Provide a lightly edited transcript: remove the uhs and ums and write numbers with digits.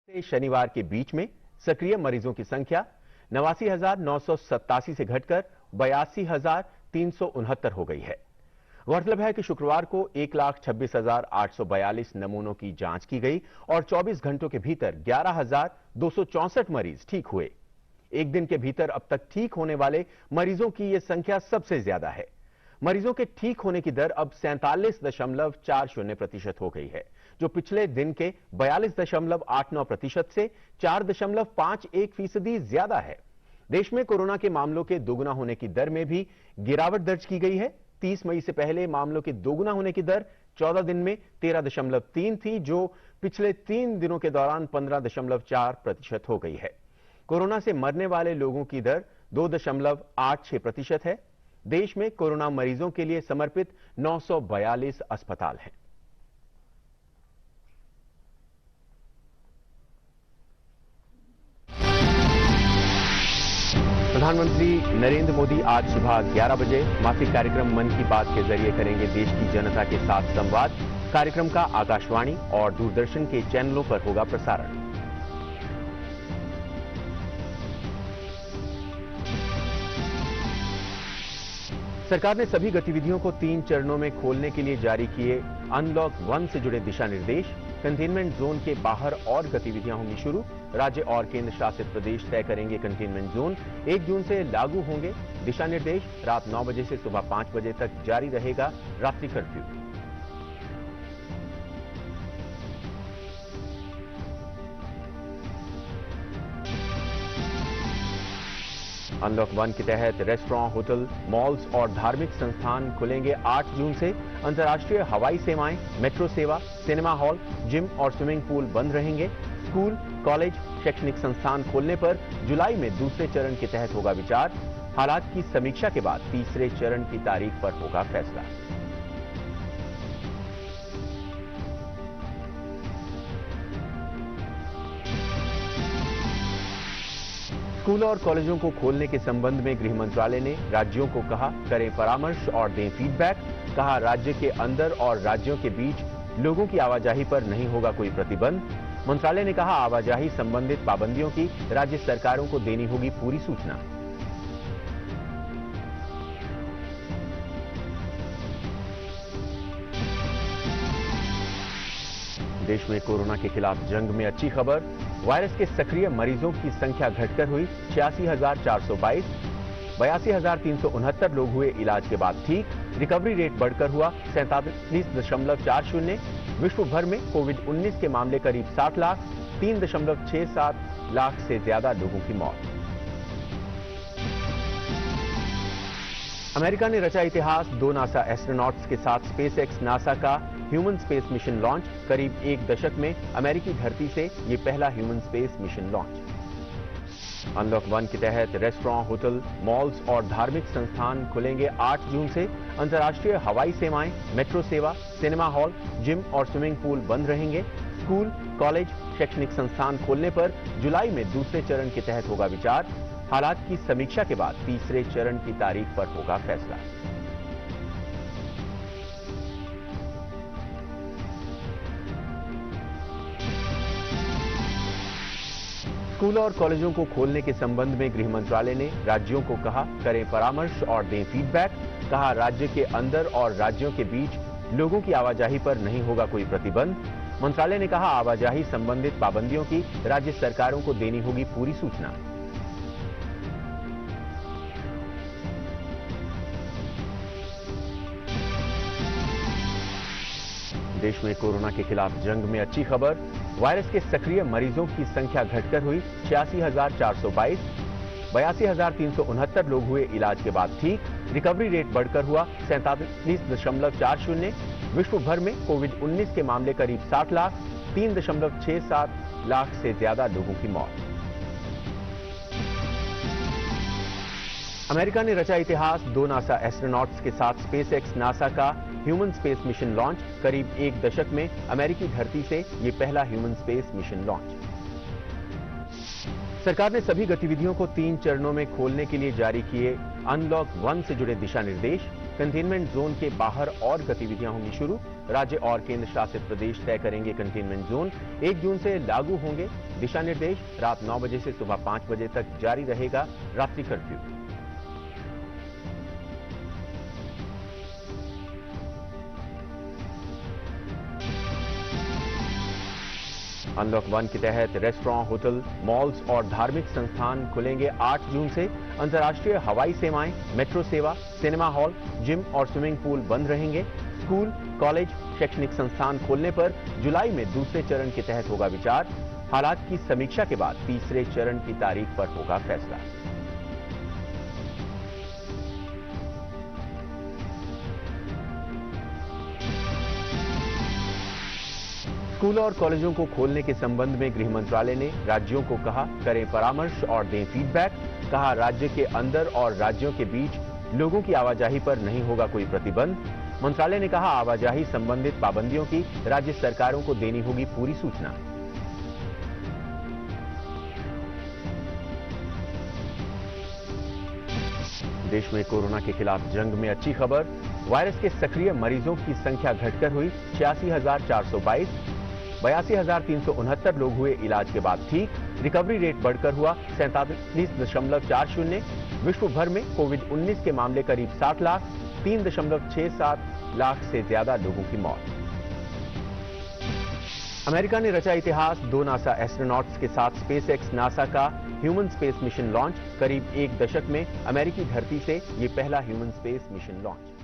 से शनिवार के बीच में सक्रिय मरीजों की संख्या 89,987 से घटकर 82,369 हो गई है। गौरतलब है कि शुक्रवार को 1,26,842 नमूनों की जांच की गई और 24 घंटों के भीतर 11,264 मरीज ठीक हुए। एक दिन के भीतर अब तक ठीक होने वाले मरीजों की यह संख्या सबसे ज्यादा है। मरीजों के ठीक होने की दर अब 47.40% हो गई है, जो पिछले दिन के 42.89% से 4.51% ज्यादा है। देश में कोरोना के मामलों के दोगुना होने की दर में भी गिरावट दर्ज की गई है। 30 मई से पहले मामलों के दोगुना होने की दर 14 दिन में 13.3 थी, जो पिछले 3 दिनों के दौरान 15.4% हो गई है। कोरोना से मरने वाले लोगों की दर 2.86% है। देश में कोरोना मरीजों के लिए समर्पित 942 अस्पताल हैं। प्रधानमंत्री नरेंद्र मोदी आज सुबह 11 बजे मासिक कार्यक्रम मन की बात के जरिए करेंगे देश की जनता के साथ संवाद। कार्यक्रम का आकाशवाणी और दूरदर्शन के चैनलों पर होगा प्रसारण। सरकार ने सभी गतिविधियों को 3 चरणों में खोलने के लिए जारी किए अनलॉक 1 से जुड़े दिशा निर्देश। कंटेनमेंट जोन के बाहर और गतिविधियां होंगी शुरू। राज्य और केंद्र शासित प्रदेश तय करेंगे कंटेनमेंट जोन। 1 जून से लागू होंगे दिशा निर्देश। रात 9 बजे से सुबह 5 बजे तक जारी रहेगा रात्रि कर्फ्यू। अनलॉक 1 के तहत रेस्टोरेंट, होटल, मॉल्स और धार्मिक संस्थान खुलेंगे 8 जून से। अंतर्राष्ट्रीय हवाई सेवाएं, मेट्रो सेवा, सिनेमा हॉल, जिम और स्विमिंग पूल बंद रहेंगे। स्कूल, कॉलेज, शैक्षणिक संस्थान खोलने पर जुलाई में दूसरे चरण के तहत होगा विचार। हालात की समीक्षा के बाद तीसरे चरण की तारीख पर होगा फैसला। स्कूल और कॉलेजों को खोलने के संबंध में गृह मंत्रालय ने राज्यों को कहा, करें परामर्श और दें फीडबैक। कहा, राज्य के अंदर और राज्यों के बीच लोगों की आवाजाही पर नहीं होगा कोई प्रतिबंध। मंत्रालय ने कहा, आवाजाही संबंधित पाबंदियों की राज्य सरकारों को देनी होगी पूरी सूचना। देश में कोरोना के खिलाफ जंग में अच्छी खबर। वायरस के सक्रिय मरीजों की संख्या घटकर हुई 86,422। 82,369 लोग हुए इलाज के बाद ठीक। रिकवरी रेट बढ़कर हुआ 47.40। विश्व भर में कोविड-19 के मामले करीब 60 लाख। 3.67 लाख से ज्यादा लोगों की मौत। अमेरिका ने रचा इतिहास। 2 नासा एस्ट्रोनॉट्स के साथ स्पेसएक्स नासा का ह्यूमन स्पेस मिशन लॉन्च। करीब 1 दशक में अमेरिकी धरती से यह पहला human space mission launch. Unlock 1 के तहत रेस्टोरेंट, होटल, मॉल्स और धार्मिक संस्थान खुलेंगे 8 जून से। अंतर्राष्ट्रीय हवाई सेवाएं, मेट्रो सेवा, सिनेमा हॉल, जिम और स्विमिंग पूल बंद रहेंगे। स्कूल, कॉलेज, शैक्षणिक संस्थान खोलने पर जुलाई में दूसरे चरण के तहत होगा विचार। हालात की समीक्षा के बाद तीसरे चरण की तारीख पर होगा फैसला। स्कूल और कॉलेजों को खोलने के संबंध में गृह मंत्रालय ने राज्यों को कहा, करें परामर्श और दें फीडबैक। कहा, राज्य के अंदर और राज्यों के बीच लोगों की आवाजाही पर नहीं होगा कोई प्रतिबंध। मंत्रालय ने कहा, आवाजाही संबंधित पाबंदियों की राज्य सरकारों को देनी होगी पूरी सूचना। देश में कोरोना के खिलाफ जंग में अच्छी खबर। वायरस के सक्रिय मरीजों की संख्या घटकर हुई 86,422। 82,369 लोग हुए इलाज के बाद ठीक। रिकवरी रेट बढ़कर हुआ 47.40। विश्व भर में कोविड-19 के मामले करीब 60 लाख। 3.67 लाख से ज्यादा लोगों की मौत। अमेरिका ने रचा इतिहास। 2 नासा एस्ट्रोनॉट्स के साथ स्पेसएक्स नासा का ह्यूमन स्पेस मिशन लॉन्च। करीब 1 दशक में अमेरिकी धरती से यह पहला ह्यूमन स्पेस मिशन लॉन्च। सरकार ने सभी गतिविधियों को 3 चरणों में खोलने के लिए जारी किए अनलॉक 1 से जुड़े दिशा निर्देश। कंटेनमेंट जोन के बाहर और गतिविधियां होंगी शुरू। राज्य और केंद्र शासित प्रदेश तय करेंगे कंटेनमेंट जोन। 1 जून से लागू होंगे दिशा निर्देश। रात 9 बजे से सुबह 5 बजे तक जारी रहेगा रात्रि कर्फ्यू। अनलॉक 1 के तहत रेस्टोरेंट, होटल, मॉल्स और धार्मिक संस्थान खुलेंगे 8 जून से। अंतर्राष्ट्रीय हवाई सेवाएं, मेट्रो सेवा, सिनेमा हॉल, जिम और स्विमिंग पूल बंद रहेंगे। स्कूल, कॉलेज, शैक्षणिक संस्थान खोलने पर जुलाई में दूसरे चरण के तहत होगा विचार। हालात की समीक्षा के बाद तीसरे चरण की तारीख पर होगा फैसला। स्कूलों और कॉलेजों को खोलने के संबंध में गृह मंत्रालय ने राज्यों को कहा, करें परामर्श और दें फीडबैक। कहा, राज्य के अंदर और राज्यों के बीच लोगों की आवाजाही पर नहीं होगा कोई प्रतिबंध। मंत्रालय ने कहा, आवाजाही संबंधित पाबंदियों की राज्य सरकारों को देनी होगी पूरी सूचना। देश में कोरोना के खिलाफ जंग में अच्छी खबर। वायरस के सक्रिय मरीजों की संख्या घटकर हुई 86,422। 82,369 लोग हुए इलाज के बाद ठीक। रिकवरी रेट बढ़कर हुआ 47.40। विश्व भर में कोविड-19 के मामले करीब 60 लाख। 3.67 लाख से ज्यादा लोगों की मौत। अमेरिका ने रचा इतिहास। 2 नासा एस्ट्रोनॉट्स के साथ स्पेसएक्स नासा का ह्यूमन स्पेस मिशन लॉन्च। करीब 1 दशक में अमेरिकी धरती से यह पहला ह्यूमन स्पेस मिशन लॉन्च।